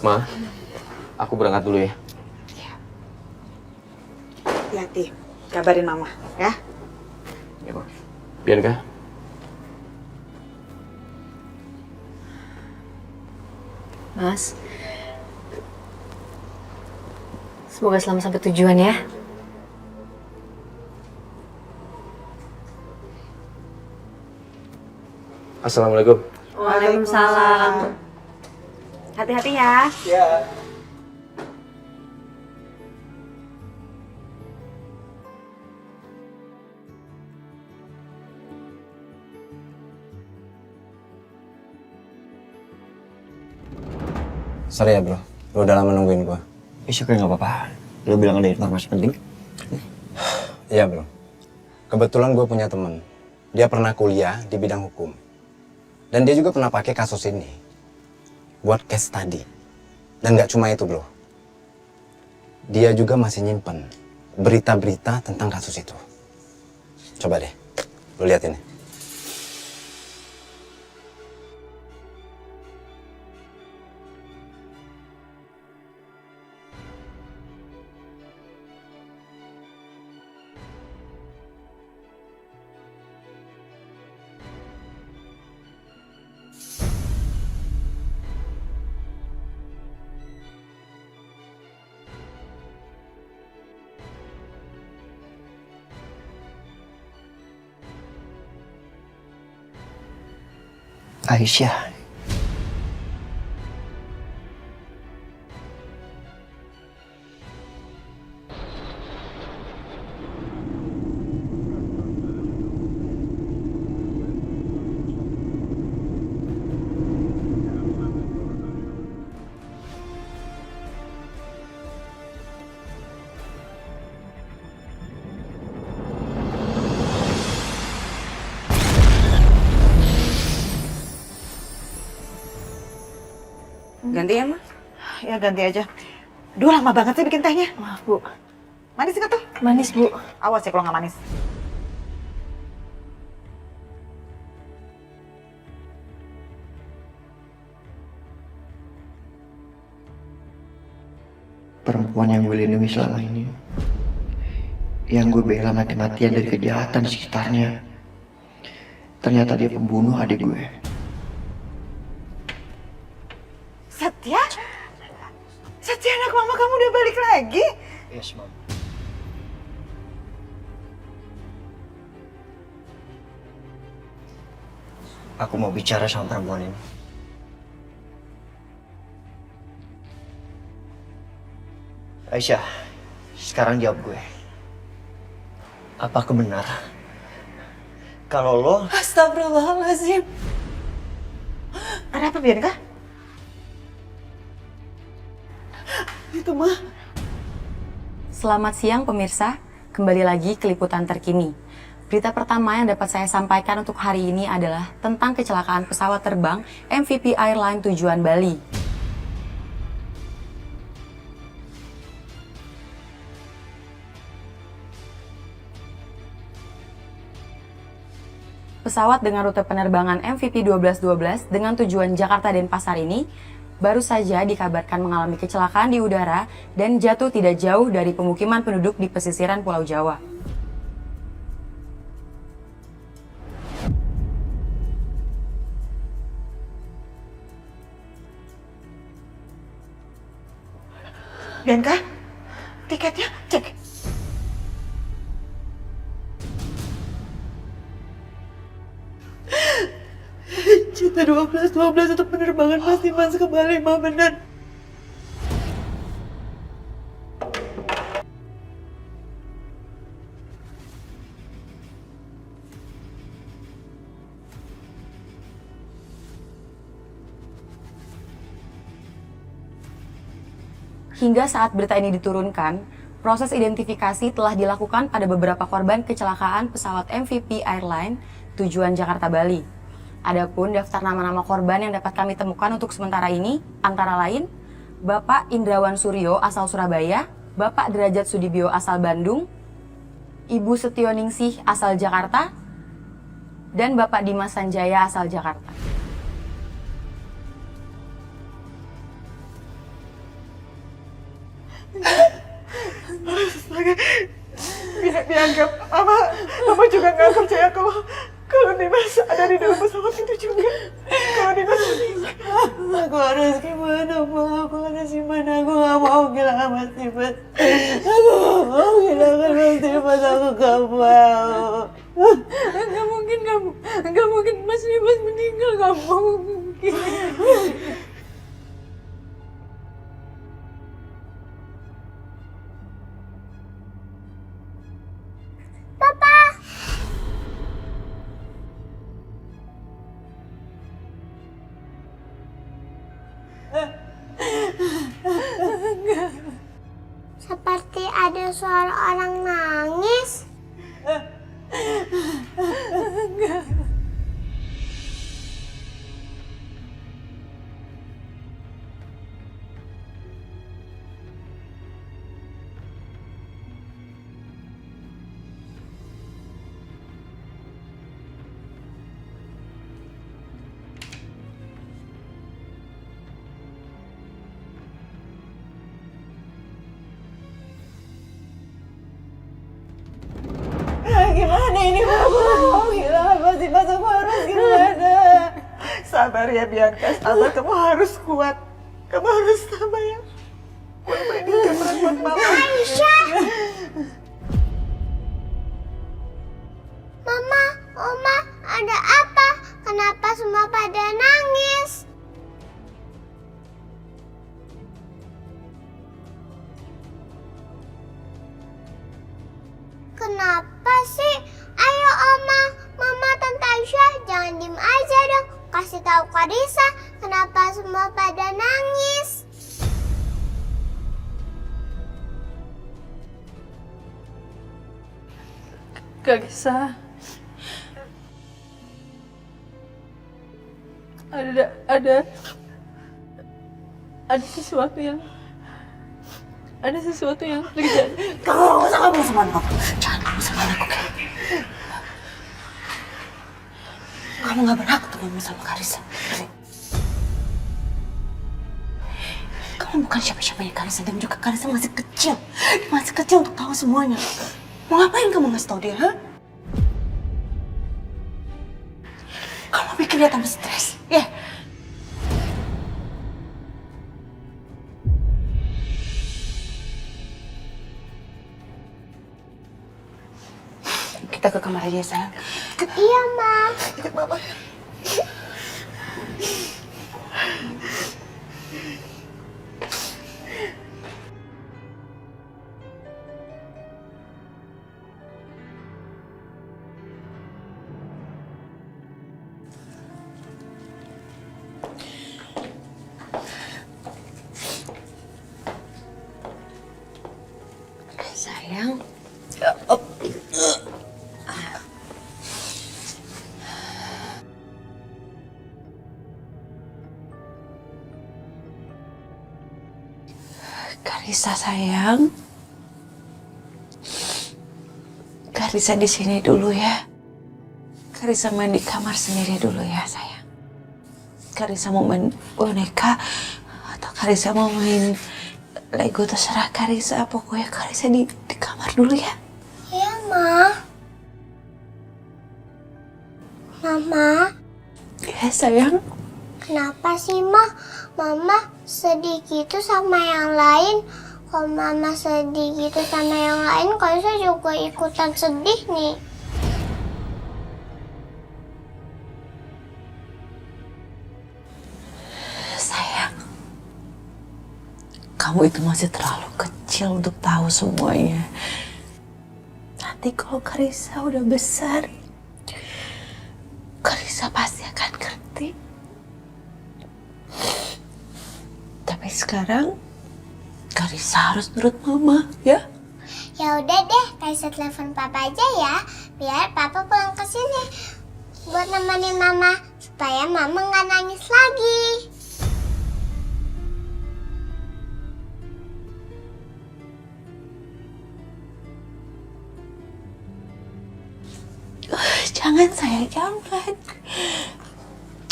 Ma, aku berangkat dulu ya. Hati-hati, kabarin mama ya. Ya, Ma. Bianca. Mas, semoga selamat sampai tujuan ya. Assalamualaikum. Waalaikumsalam. Hati-hati ya. Ya. Sorry ya bro, lu udah lama nungguin gua. Syukur nggak apa-apa. Lu bilang ada informasi penting. Iya bro, kebetulan gue punya temen. Dia pernah kuliah di bidang hukum. Dan dia juga pernah pakai kasus ini buat case study. Dan nggak cuma itu bro, dia juga masih nyimpen berita-berita tentang kasus itu. Coba deh, lu lihat ini. Aisyah. Ganti ya, Ma? Ya ganti aja. Duh, lama banget sih bikin tehnya. Maaf Bu, Manis nggak tuh? manis Bu. Awas ya kalau nggak manis. Perempuan yang gue lindungi selama ini. Yang gue bela mati-matian dari kejahatan di sekitarnya. Ternyata dia pembunuh adik gue. Satya? Satya, anak mama kamu udah balik lagi? Yes, Mom. Aku mau bicara sama perempuan ini. Aisyah, sekarang jawab gue. Apakah benar kalau lo... Astagfirullahaladzim. Ada apa, Bianca? Itu, Ma. Selamat siang pemirsa, kembali lagi ke liputan terkini. Berita pertama yang dapat saya sampaikan untuk hari ini adalah tentang kecelakaan pesawat terbang MVP Airline tujuan Bali. Pesawat dengan rute penerbangan MVP 1212 dengan tujuan Jakarta Denpasar ini baru saja dikabarkan mengalami kecelakaan di udara dan jatuh tidak jauh dari pemukiman penduduk di pesisiran Pulau Jawa. Bianca, tiketnya cek. Cinta 12 itu penerbangan Mas Dimas ke Bali, Ma, bener. Hingga saat berita ini diturunkan, proses identifikasi telah dilakukan pada beberapa korban kecelakaan pesawat MVP Airline tujuan Jakarta Bali. Adapun daftar nama-nama korban yang dapat kami temukan untuk sementara ini antara lain Bapak Indrawan Suryo asal Surabaya, Bapak Derajat Sudibyo asal Bandung, Ibu Setioningsih asal Jakarta, dan Bapak Dimas Sanjaya asal Jakarta. Kalau Dimas meninggal, aku harus gimana, Bang? Aku harus gimana? Aku gak mau kehilangan Mas Dimas. Aku gak mau kehilangan Mas Dimas. Aku gak mau. Gak mungkin Mas Dimas meninggal. Gak mungkin. Seperti ada suara orang nangis. Gimana ini, Mama? Mau kehilangan Mas Dimas. Aku harus gimana? Sabar ya, Bianca. Sabar, kamu harus kuat. Kamu harus sabar ya. Mama ini berat buat Mama. Aisyah! Mama, Oma, ada apa? Kenapa semua pada nangis? Kenapa sih? Ayo Oma, Mama, Tante Aisyah, jangan diem aja dong. Kasih tahu Karissa, kenapa semua pada nangis? Karissa, ada sesuatu yang terjadi. Kamu gak usah ngomong sama aku. Jangan ngomong sama aku, kayak. Kamu gak berhak untuk ngomong sama Karissa. Kamu bukan siapa-siapanya Karissa, dan juga Karissa masih kecil. Dia masih kecil untuk tahu semuanya. Mau ngapain kamu ngasih tau dia, ha? Kamu bikin dia tambah stres, ya? Kita ke kamar aja ya, sayang. Iya, Ma. Ikut Mama. Sayang, Karissa sayang, Karissa di sini dulu ya. Karissa main di kamar sendiri dulu ya sayang. Karissa mau main boneka atau Karissa mau main Lego, terserah Karissa. Pokoknya Karissa di kamar dulu ya. Iya, Ma. Mama, Ya sayang. kenapa sih, Ma? Mama sedih gitu sama yang lain. Kalau Mama sedih gitu sama yang lain, Karissa juga ikutan sedih nih. Sayang, kamu itu masih terlalu kecil untuk tahu semuanya. Nanti kalau Karissa udah besar, Karissa pasti akan ngerti. Tapi sekarang, Karissa harus nurut Mama, ya? Ya udah deh, Karissa telepon Papa aja ya, biar Papa pulang ke sini buat nemenin Mama supaya Mama nggak nangis lagi. Jangan sayang, jangan.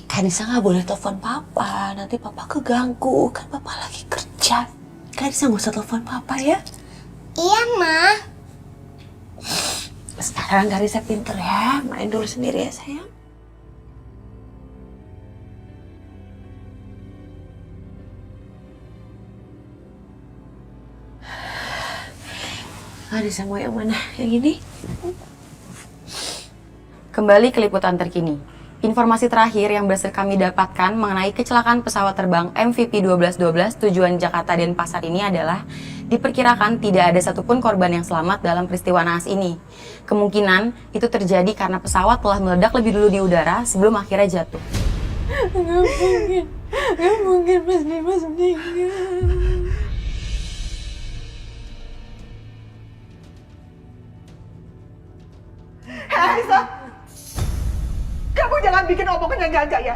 Karissa nggak boleh telepon Papa, nanti Papa keganggu, kan Papa lagi kerja. Karissa nggak usah telepon Papa ya. Iya, Ma. Sekarang Karissa pinter ya, main dulu sendiri ya sayang. Karissa mau yang mana? Yang ini? Kembali ke liputan terkini. Informasi terakhir yang berhasil kami dapatkan mengenai kecelakaan pesawat terbang MVP 1212 tujuan Jakarta Denpasar ini adalah diperkirakan tidak ada satupun korban yang selamat dalam peristiwa naas ini. Kemungkinan itu terjadi karena pesawat telah meledak lebih dulu di udara sebelum akhirnya jatuh. Gak mungkin Mas Dimas meninggal. Aisyah, kamu jangan bikin omongan yang gak ya.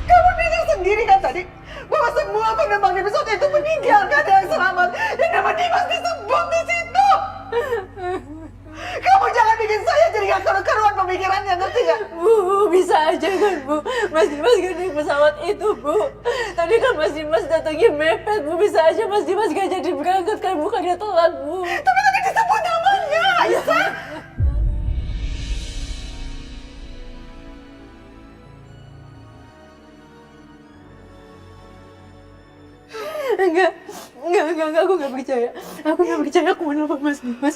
Kamu dengar sendiri kan tadi bahwa semua penumpang di pesawat itu meninggal, gak ada yang selamat. Dan nama Dimas disebut di situ. Kamu jangan bikin saya jadi gak keruan pemikirannya, ngerti gak? Bu, bisa aja kan Bu. Mas Dimas gak naik pesawat itu Bu. Tadi kan Mas Dimas datangnya mepet Bu. Bisa aja Mas Dimas gak jadi berangkat kan bukannya telat Bu. Tapi tadi disebut namanya, Aisyah. Enggak, aku gak percaya. Aku gak percaya, aku mau nelfon Mas Dimas.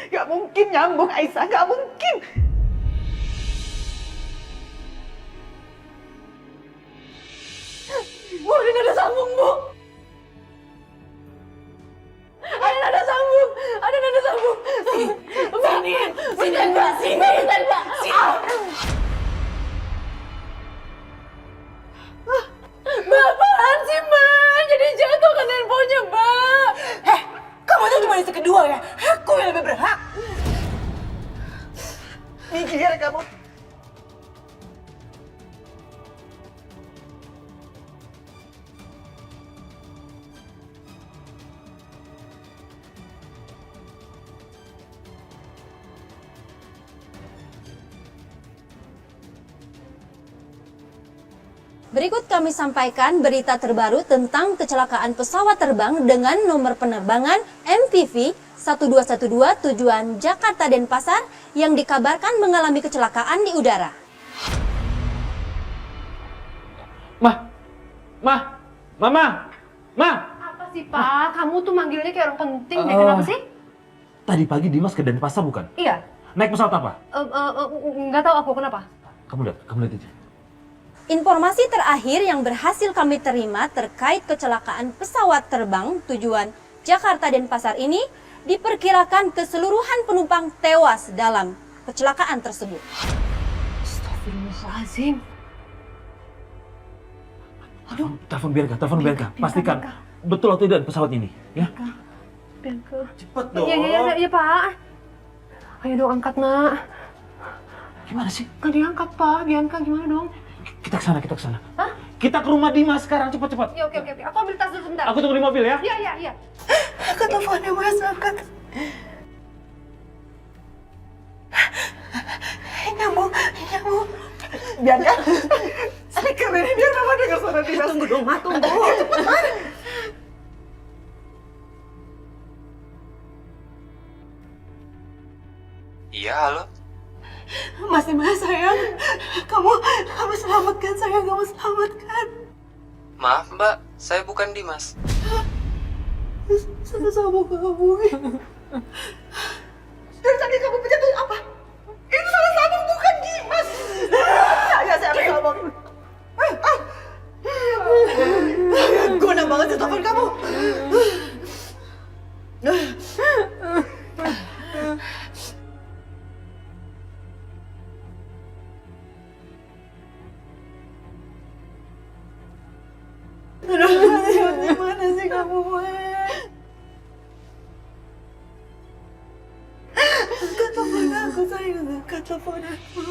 Gak mungkin nyambung, Aisyah, gak mungkin. Bu, ada nada sambung Bu. Ada nada sambung. Sini Mbak. Mbak, apaan sih Mbak? Jadi jatuh kan handphonenya Mbak. Kamu tuh cuma istri kedua ya? Aku yang lebih berhak. Mikir kamu. Berikut kami sampaikan berita terbaru tentang kecelakaan pesawat terbang dengan nomor penerbangan MPV 1212 tujuan Jakarta Denpasar yang dikabarkan mengalami kecelakaan di udara. Mama. Apa sih Pak? Kamu tuh manggilnya kayak orang penting deh. Kenapa sih? Tadi pagi Dimas ke Denpasar bukan? Iya. Naik pesawat apa? Nggak tahu aku kenapa. Kamu lihat aja. Informasi terakhir yang berhasil kami terima terkait kecelakaan pesawat terbang tujuan Jakarta Denpasar ini diperkirakan keseluruhan penumpang tewas dalam kecelakaan tersebut. Astagfirullahaladzim. Telepon Bianca. Pastikan betul atau tidak pesawat ini, ya? Bianca. Cepet dong. Iya Pak. Ayo dong angkat nak. Gimana sih? Gak diangkat Pak. Bianca gimana dong? Kita ke sana. Hah? Kita ke rumah Dimas sekarang, cepat. Ya oke. Aku ambil tas dulu sebentar. Aku tunggu di mobil ya. Iya. Angkat teleponnya, Mas, angkat. Nyambung. Biarkan. Speaker ini biar Mama dengar suara Dimas. Tunggu dong, Ma, tunggu. Cepetan. Iya, halo. Mas Dimas, sayang. Kamu selamatkan, sayang. Kamu selamatkan. Maaf Mbak, saya bukan Dimas. Saya sama kamu. Dari tadi kamu pencet itu apa? Itu salah sambung, bukan Dimas. Ya, saya ambil ngomong. Guna banget sih telepon kamu. Di mana sih kamu, angkat telepon aku, sayang. Angkat telepon aku.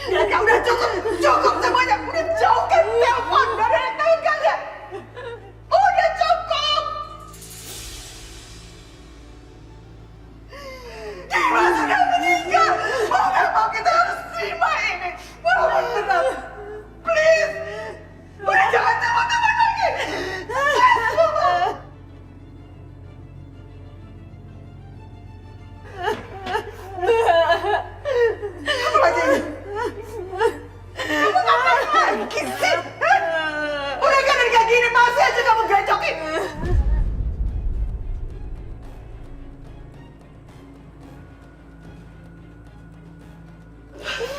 Ya, udah cukup semuanya. Udah jauhkan telepon dari tangan kalian. Udah cukup. Dimas sudah meninggal. Mau nggak mau kita harus terima ini. Walaupun berat.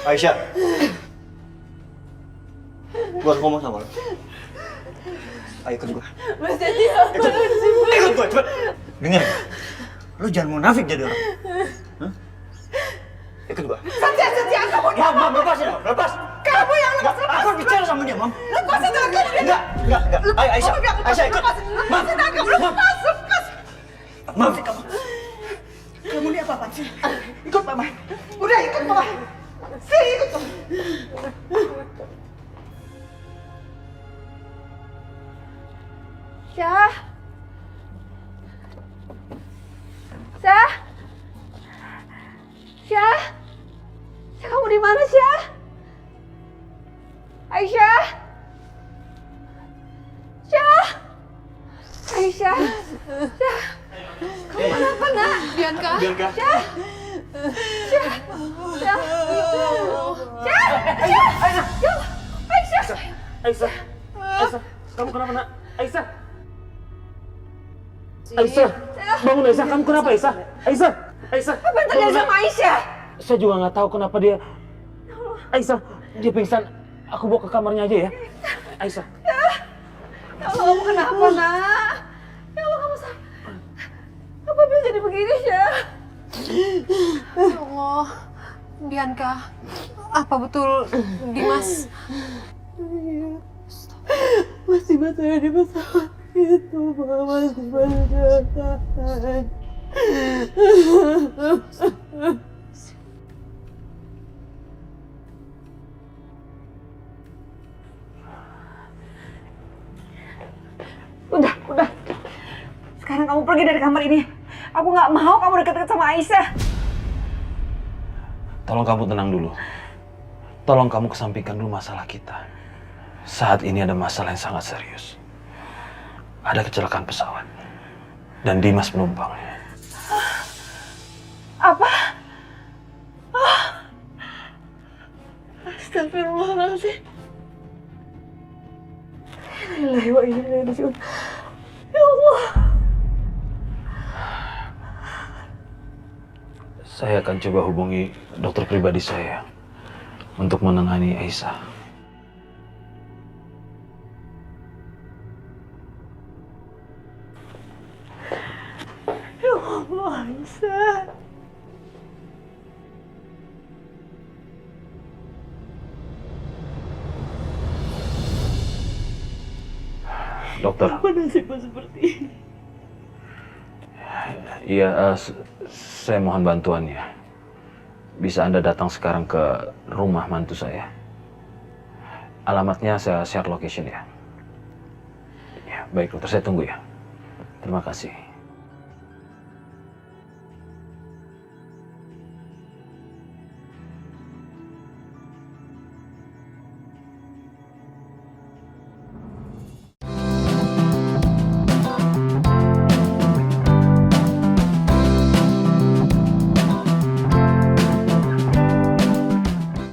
Aisyah. Gua harus ngomong sama lo. Ayo ikut gua. Mas jadi apaan sih Mas? Ikut gua, cepet. Dengar. Lu jangan munafik jadi orang. Hah? Ikut gua. Satya, kamu dia. Mam, lepasin, Mam. Lepas. Kamu yang lepas. Aku bicara sama dia, Mam. Lepasin tangan kamu. Enggak. Ayo, Aisyah. Aisyah, ikut. Mam. Lepasin tangan kamu. Lepas. Mam. Kamu ini apa-apaan sih? Ikut Mama. Udah ikut Mama. Sini ikut Mama. Syah. Syah. Syah. Syah, kamu di mana, Syah? Aisyah. Syah. Aisyah. Syah. Kamu kenapa, Nak? Bianca. Syah. Syah. Syah. Syah. Syah. Aisyah. Aisyah, kamu kenapa nak? Aisyah, Aisyah, bangun Aisyah, kamu kenapa Aisyah? Aisyah, Apa yang terjadi sama Aisyah? saya juga nggak tahu kenapa dia. Aisyah, dia pingsan. Aku bawa ke kamarnya aja ya. Aisyah. Ya Allah, kamu kenapa, Nak? Ya Allah, kamu sakit. Apa bisa jadi begini, Syah? Ya Allah. Bianca, apa betul Dimas? Mas Dimas ada di pesawat itu, Mas Dimas datang. Udah. Sekarang kamu pergi dari kamar ini. Aku nggak mau kamu deket-deket sama Aisyah. Tolong kamu tenang dulu. Tolong kamu kesampingkan dulu masalah kita. Saat ini ada masalah yang sangat serius. Ada kecelakaan pesawat. Dan Dimas penumpangnya. Apa? Astagfirullahaladzim. Innalillahi wa inna ilaihi raji'un. Ya Allah. Saya akan coba hubungi dokter pribadi saya untuk menangani Aisyah. Ya Allah, Aisyah. Dokter. Apa nasibnya seperti ini? Iya, saya mohon bantuannya. Bisa Anda datang sekarang ke rumah mantu saya. Alamatnya saya share location ya. Ya, baik dokter, saya tunggu ya. Terima kasih.